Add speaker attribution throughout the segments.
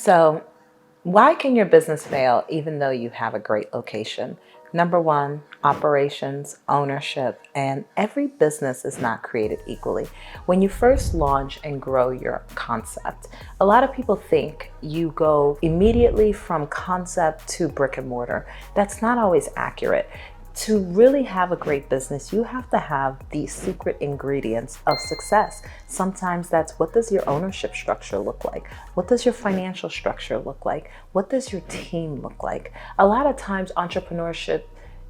Speaker 1: So, why can your business fail even though you have a great location? Number one, operations, ownership, and every business is not created equally. When you first launch and grow your concept, a lot of people think you go immediately from concept to brick and mortar. That's not always accurate. To really have a great business, you have to have the secret ingredients of success. Sometimes that's, what does your ownership structure look like? What does your financial structure look like? What does your team look like? A lot of times entrepreneurship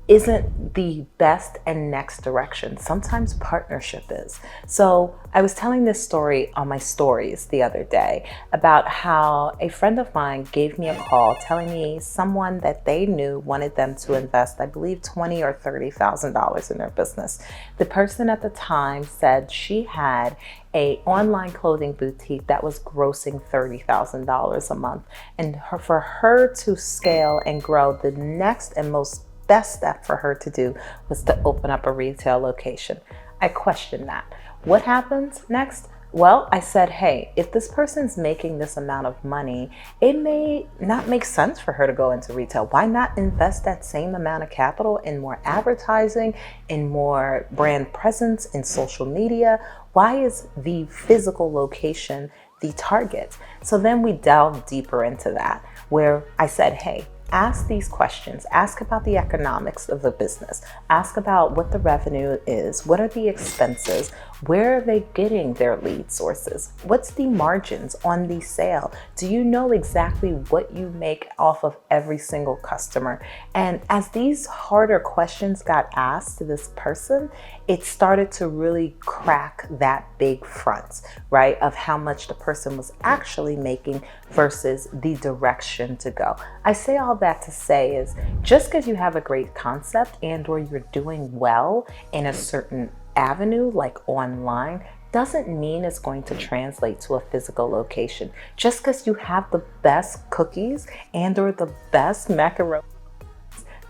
Speaker 1: isn't the best and next direction. Sometimes partnership is. So I was telling this story on my stories the other day about how a friend of mine gave me a call telling me someone that they knew wanted them to invest, I believe, $20,000 or $30,000 in their business. The person at the time said she had an online clothing boutique that was grossing $30,000 a month. And for her to scale and grow, the next and most best step for her to do was to open up a retail location. I questioned that. What happens next? Well, I said, hey, if this person's making this amount of money, it may not make sense for her to go into retail. Why not invest that same amount of capital in more advertising, in more brand presence, in social media? Why is the physical location the target? So then we delved deeper into that, where I said, hey, ask these questions. Ask about the economics of the business. Ask about what the revenue is. What are the expenses? Where are they getting their lead sources? What's the margins on the sale? Do you know exactly what you make off of every single customer? And as these harder questions got asked to this person, it started to really crack that big front, right, of how much the person was actually making versus the direction to go. I say all that to say is, just because you have a great concept and or you're doing well in a certain avenue like online doesn't mean it's going to translate to a physical location. Just because you have the best cookies and or the best macaroni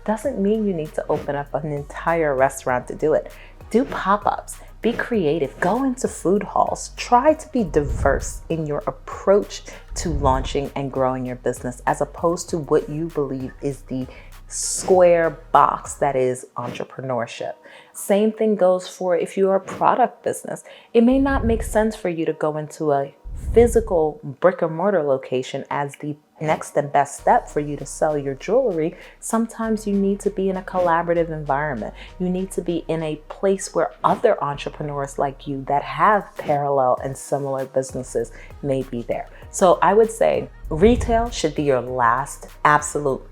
Speaker 1: doesn't mean you need to open up an entire restaurant to do it. Do pop-ups, be creative, go into food halls, try to be diverse in your approach to launching and growing your business, as opposed to what you believe is the square box that is entrepreneurship. Same thing goes for if you're a product business. It may not make sense for you to go into a physical brick and mortar location as the next and best step for you to sell your jewelry. Sometimes you need to be in a collaborative environment. You need to be in a place where other entrepreneurs like you that have parallel and similar businesses may be there. So I would say retail should be your last, absolute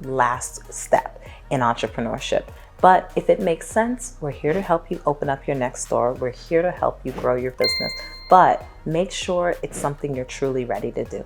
Speaker 1: last step in entrepreneurship. But if it makes sense, we're here to help you open up your next store. We're here to help you grow your business. But make sure it's something you're truly ready to do.